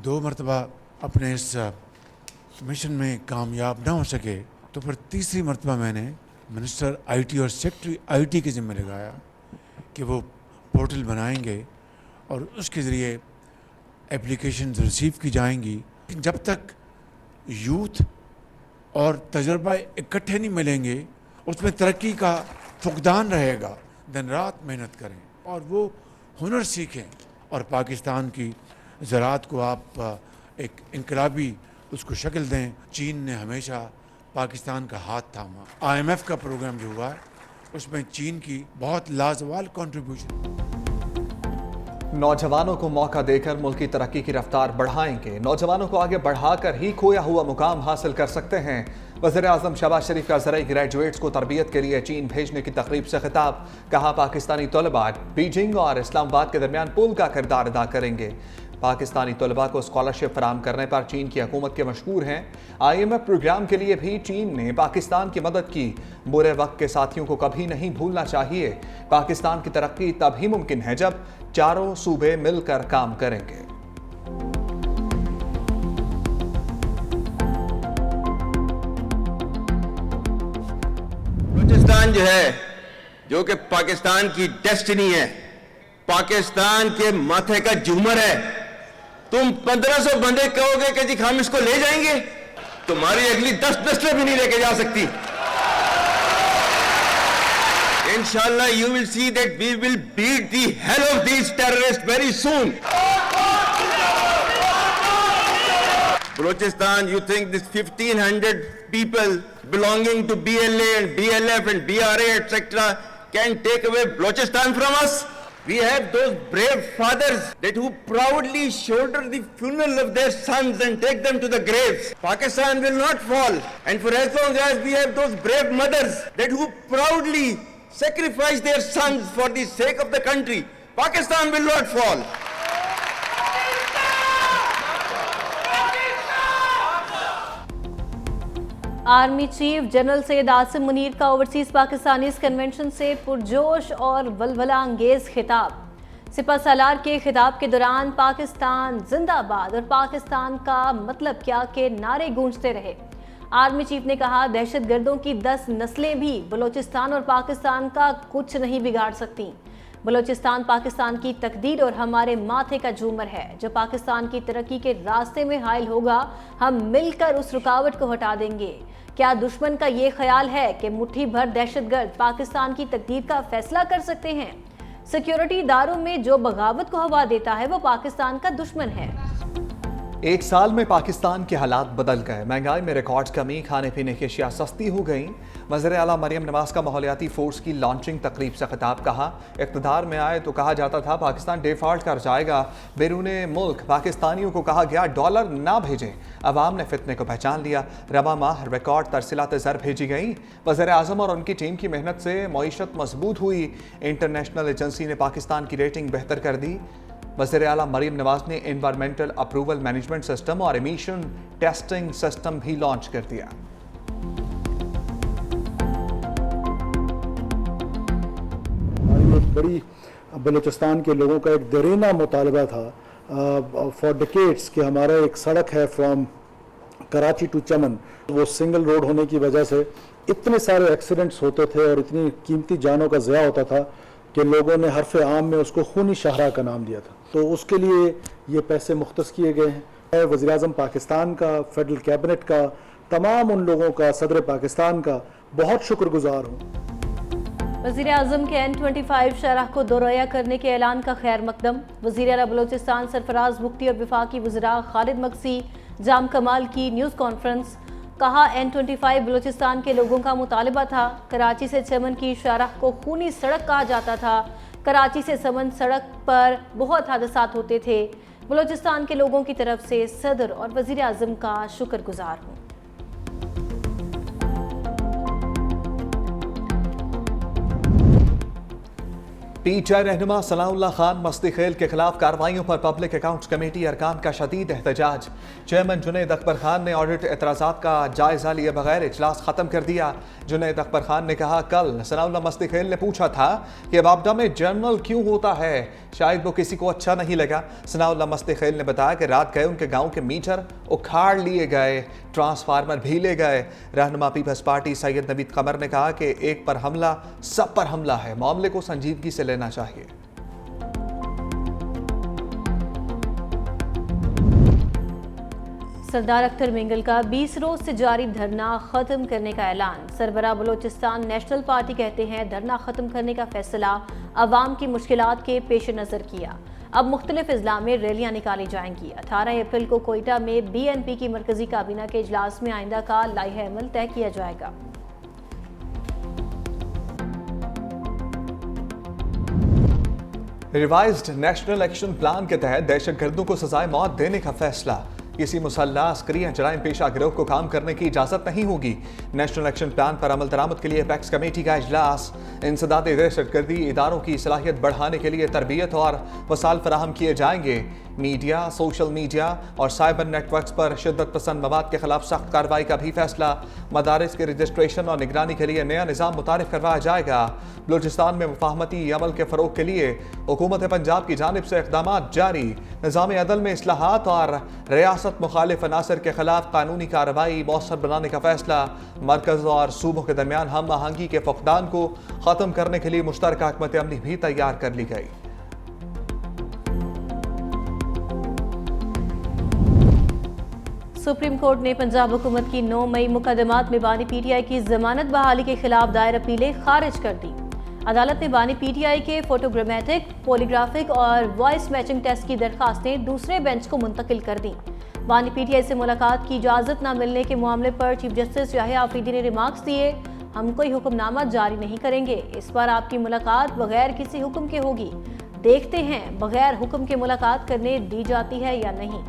2 मरतबा अपने इस मिशन में कामयाब ना हो सके तो फिर तीसरी मरतबा मैंने मिनिस्टर आईटी और सेक्रेटरी आईटी के ज़िम्मे लगाया कि वो पोर्टल बनाएंगे और उसके ज़रिए एप्लीकेशन रिसीव की जाएंगी। जब तक यूथ और तजर्बा इकट्ठे नहीं मिलेंगे उसमें तरक्की का फुकदान रहेगा। दिन रात मेहनत करें और वो हुनर सीखें और पाकिस्तान की ज़राअत को आप एक इनकलाबी उसको शक्ल दें। चीन ने हमेशा पाकिस्तान का हाथ थामा। IMF का प्रोग्राम जो हुआ है उसमें चीन की बहुत लाजवाब कंट्रीब्यूशन। नौजवानों को मौका देकर मुल्क की तरक्की की रफ्तार बढ़ाएंगे। नौजवानों को आगे बढ़ाकर ही खोया हुआ मुकाम हासिल कर सकते हैं। वज़ीर-ए-आज़म शहबाज शरीफ का ज़राई ग्रेजुएट्स को तरबियत के लिए चीन भेजने की तकरीब से खिताब। कहा पाकिस्तानी तलबा बीजिंग और इस्लामाबाद के दरमियान पुल का किरदार अदा करेंगे। पाकिस्तानी तलबा को स्कॉलरशिप फराम करने पर चीन की हुकूमत के मशहूर हैं। IMF प्रोग्राम के लिए भी चीन ने पाकिस्तान की मदद की। बुरे वक्त के साथियों को कभी नहीं भूलना चाहिए। पाकिस्तान की तरक्की तभी मुमकिन है जब चारों सूबे मिलकर काम करेंगे। बलूचिस्तान जो है, जो कि पाकिस्तान की डेस्टिनी है, पाकिस्तान के माथे का झूमर है। तुम 1500 बंदे कहोगे कि जी हम इसको ले जाएंगे, तुम्हारी अगली 10 नस्लें भी नहीं लेके जा सकती। Inshallah, you will see that we will beat the hell of these terrorists very soon. Balochistan, you think this 1500 people belonging to BLA and BLF and BRA, etc., can take away Balochistan from us? We have those brave fathers that who proudly shoulder the funeral of their sons and take them to the graves. Pakistan will not fall. And for as long as we have those brave mothers that who proudly sacrifice their sons for the sake of the country, Pakistan will not fall. Army chief general Syed Asim Munir का overseas Pakistanis convention से पुरजोश और वलवला अंगेज खिताब। सिपह सालार के खिताब के दौरान पाकिस्तान जिंदाबाद और पाकिस्तान का मतलब क्या के नारे गूंजते रहे। आर्मी चीफ ने कहा दहशतगर्दों की 10 नस्लें भी बलूचिस्तान और पाकिस्तान का कुछ नहीं बिगाड़ सकती। बलूचिस्तान पाकिस्तान की तकदीर और हमारे माथे का झूमर है। जो पाकिस्तान की तरक्की के रास्ते में हायल होगा, हम मिलकर उस रुकावट को हटा देंगे। क्या दुश्मन का ये ख्याल है कि मुट्ठी भर दहशतगर्द पाकिस्तान की तकदीर का फैसला कर सकते हैं? सिक्योरिटी इदारों में जो बगावत को हवा देता है वो पाकिस्तान का दुश्मन है। एक साल में पाकिस्तान के हालात बदल गए। महंगाई में रिकॉर्ड कमी, खाने पीने की अशिया सस्ती हो गई। वज़ीर आला मरियम नवाज का माहौलियाती फोर्स की लॉन्चिंग तकरीब से खिताब। कहा इक़्तिदार में आए तो कहा जाता था पाकिस्तान डिफ़ॉल्ट कर जाएगा। बैरूने मुल्क पाकिस्तानियों को कहा गया डॉलर ना भेजें। अवाम ने फितने को पहचान लिया। रवा माह रिकॉर्ड तरसीलात ज़र भेजी गई। वज़ीर आज़म और उनकी टीम की मेहनत से मईशत मजबूत हुई। इंटरनेशनल एजेंसी ने पाकिस्तान की रेटिंग बेहतर कर दी। वज़ीर आला मरियम नवाज ने एनवायरमेंटल अप्रूवल मैनेजमेंट सिस्टम और एमिशन टेस्टिंग सिस्टम भी लॉन्च कर दिया। बड़ी बलूचिस्तान के लोगों का एक दरीना मुतालबा था फॉर डिकेड्स कि हमारा एक सड़क है फ्रॉम कराची टू चमन, वो सिंगल रोड होने की वजह से इतने सारे एक्सीडेंट्स होते थे और इतनी कीमती जानों का ज़या होता था कि लोगों ने हरफ आम में उसको खूनी शाहरा का नाम दिया था। तो उसके लिए ये पैसे मुख्तस किए गए हैं। वज़ीर आज़म पाकिस्तान का, फेडरल कैबिनेट का, तमाम उन लोगों का, सदर पाकिस्तान का बहुत शुक्रगुजार हूँ। वज़ीर आज़म के N25 शरह को दोरया करने के ऐलान का खैर मकदम। वज़ीर आला बलूचिस्तान सरफराज मुफ्ती और वफाकी वज़रा खालिद मक्सी जाम कमाल की न्यूज़ कॉन्फ्रेंस। कहा N25 बलूचिस्तान के लोगों का मुतालबा था। कराची से चमन की शरह को खूनी सड़क कहा जाता था। कराची से चमन सड़क पर बहुत हादसात होते थे। बलूचिस्तान के लोगों की तरफ से सदर और वज़ीर आज़म का शुक्रगुजार हूँ। पीटीआई रहनुमा सनाउल्लाह खान मस्ती खेल के खिलाफ कार्रवाइयों पर पब्लिक अकाउंट्स कमेटी अरकान का शदीद एहतजाज। चेयरमैन जुनैद अकबर खान ने ऑडिट एतराज़ात का जायजा लिए बगैर इजलास खत्म कर दिया। जुनैद अकबर खान ने कहा, कल सनाउल्लाह मस्ती खेल ने पूछा था कि बाबडा में जर्नल क्यों होता है, शायद वो किसी को अच्छा नहीं लगा। सनाउल्लाह मस्ती खेल ने बताया कि रात गए उनके गाँव के मीटर उखाड़ लिए गए, ट्रांसफार्मर भी ले गए। रहनुमा पीपल्स पार्टी सैयद नवीद कमर ने कहा कि एक पर हमला सब पर हमला है, मामले को संजीदगी से लेना चाहिए। सरदार अख्तर मिंगल का 20 रोज से जारी धरना खत्म करने का ऐलान। सरबराह बलोचिस्तान नेशनल पार्टी कहते हैं धरना खत्म करने का फैसला अवाम की मुश्किलात के पेश नज़र किया। अब मुख्तलिफ अजला में रैलियां निकाली जाएंगी। 18 अप्रैल को कोयटा में BNP की मरकजी काबीना के इजलास में आइंदा का लाइह अमल तय किया जाएगा। रिवाइज्ड नेशनल एक्शन प्लान के तहत दहशतगर्दों को सजाए मौत देने का फैसला। किसी मुसल्लह अस्करी या जराइम पेशा गिरोह को काम करने की इजाजत नहीं होगी। नेशनल एक्शन प्लान पर अमल दरामद के लिए एपेक्स कमेटी का इजलास। इंसदाद दहशतगर्दी इदारों की सलाहियत बढ़ाने के लिए तरबियत और वसाल फराहम किए जाएंगे। मीडिया, सोशल मीडिया और साइबर नेटवर्क्स पर शिद्दत पसंद मवाद के खिलाफ सख्त कार्रवाई का भी फैसला। मदारिस के रजिस्ट्रेशन और निगरानी के लिए नया निज़ाम मुतारिफ करवाया जाएगा। बलूचिस्तान में मुफाहमती अमल के फ़रोग के लिए हुकूमत पंजाब की जानिब से इक़दाम जारी। निज़ाम अदल में इस्लाहात और रियासत मुखालिफ अनासर के खिलाफ कानूनी कार्रवाई मौसर बनाने का फैसला। मरकज़ और सूबों के दरमियान हम आहंगी के फुकदान को ख़त्म करने के लिए मुश्तरका हिकमत अमली भी तैयार कर ली गई। सुप्रीम कोर्ट ने पंजाब हुकूमत की 9 मई मुकदमात में बानी PTI की जमानत बहाली के खिलाफ दायर अपीलें खारिज कर दी। अदालत ने बानी PTI के फोटोग्रामेटिक, पॉलीग्राफिक और वॉइस मैचिंग टेस्ट की दरखास्तें दूसरे बेंच को मुंतकिल कर दी। बानी PTI से मुलाकात की इजाज़त न मिलने के मामले पर चीफ जस्टिस याहिया आफरीदी ने रिमार्क्स दिए, हम कोई हुक्मनामा जारी नहीं करेंगे, इस पर आपकी मुलाकात बगैर किसी हुक्म के होगी, देखते हैं बगैर हुक्म के मुलाकात करने दी जाती है या नहीं।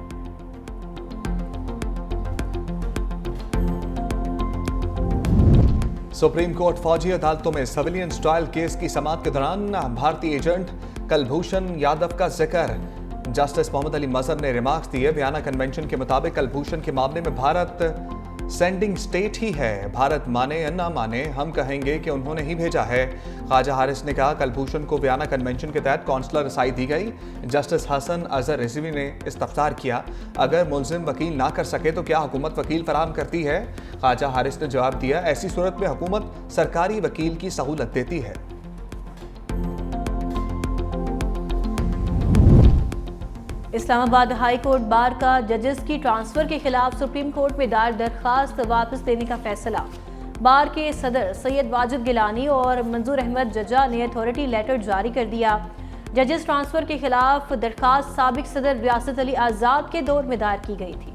सुप्रीम कोर्ट फौजी अदालतों में सिविलियन ट्रायल केस की समाअत के दौरान भारतीय एजेंट कलभूषण यादव का जिक्र। जस्टिस मोहम्मद अली मजहर ने रिमार्क्स दिए, वियना कन्वेंशन के मुताबिक कलभूषण के मामले में भारत सेंडिंग स्टेट ही है, भारत माने या ना माने हम कहेंगे कि उन्होंने ही भेजा है। ख्वाजा हारिस ने कहा, कलभूषण को वियना कन्वेंशन के तहत कौंसलर रसाई दी गई। जस्टिस हसन अजहर रिजवी ने इस्तफसार किया, अगर मुलजिम वकील ना कर सके तो क्या हुकूमत वकील फराहम करती है? ख्वाजा हारिस ने जवाब दिया, ऐसी सूरत में हुकूमत सरकारी वकील की सहूलत देती है। इस्लामाबाद हाई कोर्ट बार का जजेस की ट्रांसफर के खिलाफ सुप्रीम कोर्ट में दायर दरखास्त वापस लेने का फैसला। बार के सदर सैयद वाजिद गिलानी और मंजूर अहमद जजा ने अथॉरिटी लेटर जारी कर दिया। जजेस ट्रांसफर के खिलाफ दरखास्त साबिक सदर रियासत अली आज़ाद के दौर में दायर की गई थी।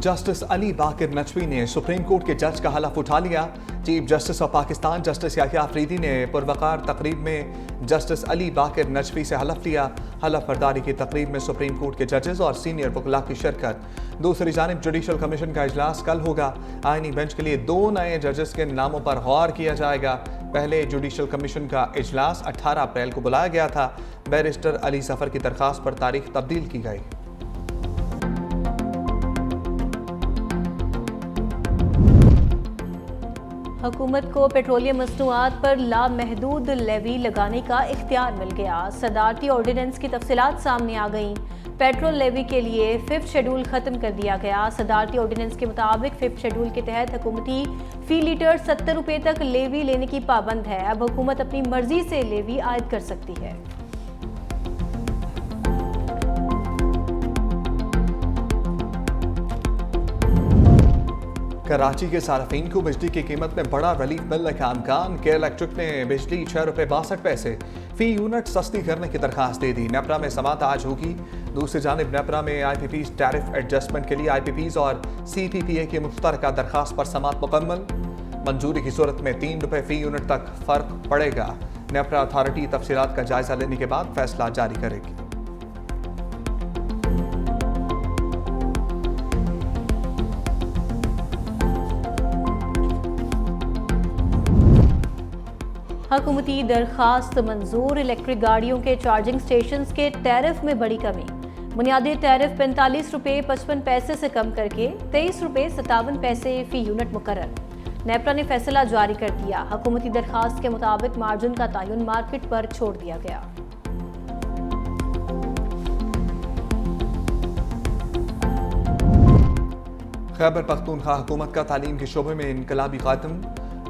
जस्टिस अली बाकिर नचवी ने सुप्रीम कोर्ट के जज का हलफ उठा लिया। Chief justice of Pakistan justice Yahya Afridi ने पुरवकार तकरीब में जस्टिस अली बाकिर नचवी से हलफ लिया। हलफ बर्दारी की तकरीब में सुप्रीम कोर्ट के जजेस और सीनियर वकला की शिरकत। दूसरी जानिब जुडिशल कमीशन का इजलास कल होगा। आईनी बेंच के लिए 2 नए जजेस के नामों पर गौर किया जाएगा। पहले जुडिशल कमीशन का इजलास 18 अप्रैल को बुलाया गया था। बैरिस्टर अली जफर की दरखास्त पर तारीख तब्दील की गई। हुकूमत को पेट्रोलियम मसनूआत पर लामहदूद लेवी लगाने का इख्तियार मिल गया। सदारती ऑर्डिनेंस की तफसीलात सामने आ गईं। पेट्रोल लेवी के लिए 5th शेड्यूल खत्म कर दिया गया। सदारती ऑर्डिनेंस के मुताबिक 5th शेड्यूल के तहत हुकूमती फी लीटर 70 रुपये तक लेवी लेने की पाबंद है। अब हुकूमत अपनी मर्जी से लेवी आयद कर सकती है। कराची के सार्फिन को बिजली की कीमत में बड़ा रिलीफ मिलने का इम्कान। केयर इलेक्ट्रिक ने बिजली 6 रुपये 62 पैसे फी यूनिट सस्ती करने की दरखास्त दे दी। नेपरा में समात आज होगी। दूसरी जानिब नेपरा में IPPs टैरिफ एडजस्टमेंट के लिए IPPs और CPPA की मुश्तरका दरखास्त पर समात मुकम्मल। मंजूरी की सूरत में 3 रुपये फी यूनिट तक फ़र्क पड़ेगा। नेपरा अथॉरिटी तफसीलात का जायजा लेने के बाद फैसला जारी करेगी। हुकूमती दरखास्त मंजूर, इलेक्ट्रिक गाड़ियों के चार्जिंग स्टेशंस के टैरिफ में बड़ी कमी। बुनियादी टैरिफ 45 रुपये 55 पैसे से कम करके 23 रुपये 57 पैसे फी यूनिट मुकर्रर। नेपरा ने फैसला जारी कर दिया। हुकूमती दरखास्त के मुताबिक मार्जिन का तयन मार्केट पर छोड़ दिया गया। खैबर पख्तूनख्वा हुकूमत का तालीम के शोबे में इनकलाबी कदम।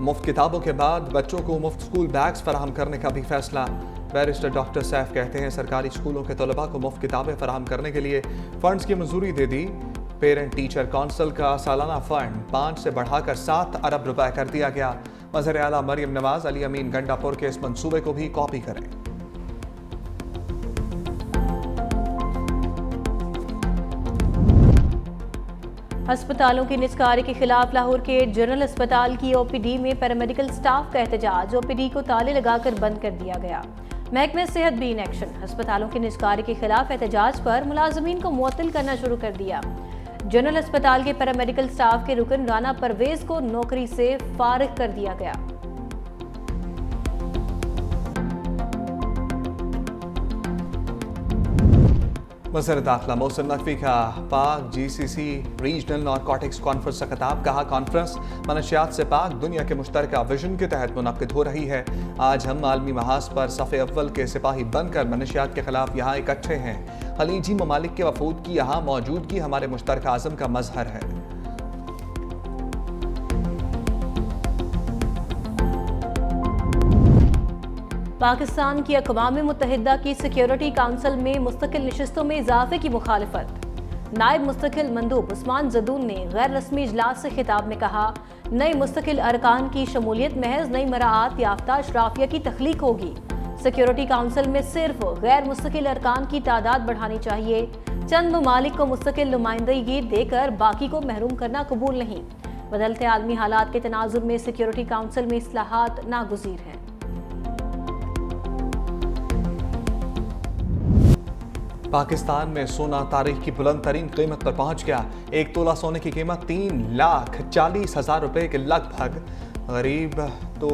मुफ्त किताबों के बाद बच्चों को मुफ्त स्कूल बैग्स फराहम करने का भी फैसला। बैरिस्टर डॉक्टर सैफ कहते हैं सरकारी स्कूलों के तलबा को मुफ्त किताबें फराहम करने के लिए फंड्स की मंजूरी दे दी। पेरेंट टीचर काउंसिल का सालाना फंड 5 से बढ़ाकर 7 अरब रुपए कर दिया गया। वज़ीर आला मरियम नवाज अली अमीन गंडापुर के इस मंसूबे को भी कॉपी करें। अस्पतालों की निजकारी के खिलाफ लाहौर के जनरल अस्पताल की ओपीडी में पैरामेडिकल स्टाफ का एहतजाज। ओपीडी को ताले लगाकर बंद कर दिया गया। महकमे सेहत भी इन एक्शन। अस्पतालों की निजकारी के खिलाफ एहतजाज पर मुलाजमीन को मुअत्तल करना शुरू कर दिया। जनरल अस्पताल के पैरामेडिकल स्टाफ के रुकन राना परवेज को नौकरी से फारिग कर दिया गया। वज़ीर दाखिला मोहसिन नकवी का पाक GCC रीजनल नारकोटिक्स कॉन्फ्रेंस का खिताब। कहा कॉन्फ्रेंस मनशियात से पाक दुनिया के मुश्तरका विजन के तहत मुनक्किद हो रही है। आज हम आलमी महाज पर सफ़े अव्वल के सिपाही बनकर मनशियात के खिलाफ यहाँ इकट्ठे हैं। खलीजी ममालिक के वफूद की यहाँ मौजूदगी हमारे मुश्तरका आज़म का मजहर है। पाकिस्तान की अक़वाम मुत्तहिदा की सिक्योरिटी काउंसिल में मुस्तकिल नशिस्तों में इजाफे की मुखालिफत। नायब मुस्तकिल मंदूब उस्मान जदून ने गैर रस्मी इजलास से खिताब में कहा, नए मुस्तकिल अरकान की शमूलियत महज नई मराआत याफ्ता अशराफिया की तख्लीक होगी। सिक्योरिटी काउंसिल में सिर्फ गैर मुस्तकिल अरकान की तादाद बढ़ानी चाहिए। चंद ममालिक को मुस्तकिल नुमाइंदगी देकर बाकी को महरूम करना कबूल नहीं। बदलते आलमी हालात के तनाजुर में सिक्योरिटी काउंसिल में इस्लाहात नागुज़ीर हैं। पाकिस्तान में सोना तारीख की बुलंद तरीन कीमत पर पहुंच गया। 1 तोला सोने की कीमत 3,40,000 रुपए के लगभग। गरीब तो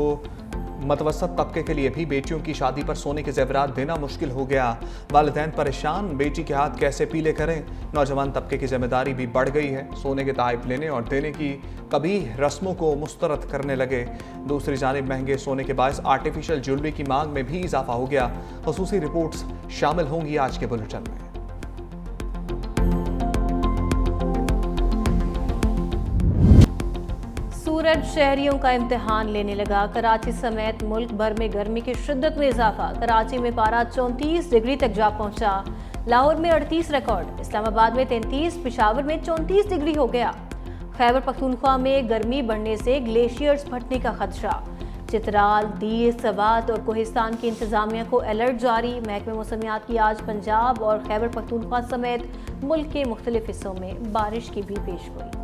मतवसत तबके के लिए भी बेटियों की शादी पर सोने के जेवरात देना मुश्किल हो गया। वालिदैन परेशान, बेटी के हाथ कैसे पीले करें। नौजवान तबके की जिम्मेदारी भी बढ़ गई है। सोने के तहफ़ लेने और देने की कभी रस्मों को मुस्तरद करने लगे। दूसरी जानिब महंगे सोने के बायस आर्टिफिशियल ज्वेलरी की मांग में भी इजाफा हो गया। ख़ुसूसी रिपोर्ट्स शामिल होंगी आज के बुलेटिन में। सूरज शहरियों का इम्तिहान लेने लगा। कराची समेत मुल्क भर में गर्मी की शिद्दत में इजाफा। कराची में पारा 34 डिग्री तक जा पहुंचा। लाहौर में 38 रिकॉर्ड, इस्लामाबाद में 33, पेशावर में 34 डिग्री हो गया। खैबर पख्तूनख्वा में गर्मी बढ़ने से ग्लेशियर्स फटने का खदशा। चित्राल, दीर, सवात और कोहिस्तान की इंतजामिया को अलर्ट जारी। महकमे मौसमियात की आज पंजाब और खैबर पख्तूनख्वा समेत मुल्क के मुख्तलिफ हिस्सों में बारिश की भी पेशगोई।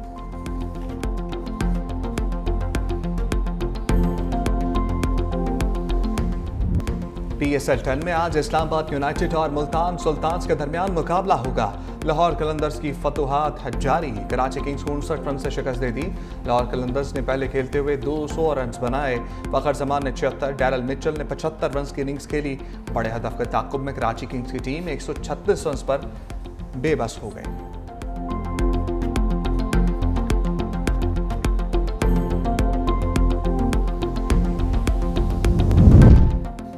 PSL 10 में आज इस्लामाबाद यूनाइटेड और मुल्तान सुल्तान्स के दरमियान मुकाबला होगा। लाहौर कलंदर्स की फतुहात जारी। कराची किंग्स को 59 रन से शिकस्त दे दी। लाहौर कलंदर्स ने पहले खेलते हुए 200 रन बनाए। फ़खर जमान ने 76, डैरल मिचल ने 75 रन की इनिंग्स खेली। बड़े हदफ के ताक़ुब में कराची किंग्स की टीम 136 रन पर बेबस हो गई।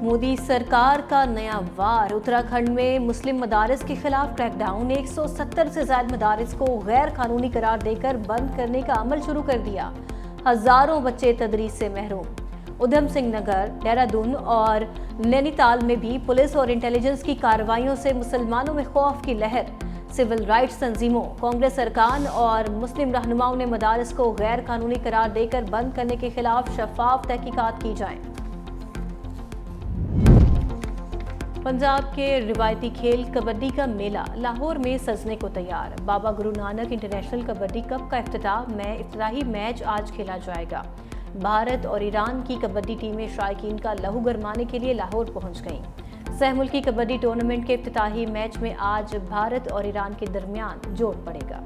मोदी सरकार का नया वार। उत्तराखंड में मुस्लिम मदारिस के खिलाफ क्रैकडाउन। 170 से ज्यादा मदारिस को गैर कानूनी करार देकर बंद करने का अमल शुरू कर दिया। हजारों बच्चे तदरीस से महरूम। उधम सिंह नगर, देहरादून और नैनीताल में भी पुलिस और इंटेलिजेंस की कार्रवाइयों से मुसलमानों में खौफ की लहर। सिविल राइट्स तंजीमों, कांग्रेस अरकान और मुस्लिम रहनुमाओं ने मदारिस को गैर कानूनी करार देकर बंद करने के खिलाफ शफाफ तहकीकात की जाएं। पंजाब के रिवायती खेल कबड्डी का मेला लाहौर में सजने को तैयार। बाबा गुरु नानक इंटरनेशनल कबड्डी कप का इफ्तिताही मैच आज खेला जाएगा। भारत और ईरान की कबड्डी टीमें शायकीन का लहू गरमाने के लिए लाहौर पहुंच गईं। सहमुल्की कबड्डी टूर्नामेंट के इफ्तिताही मैच में आज भारत और ईरान के दरमियान जोर पड़ेगा।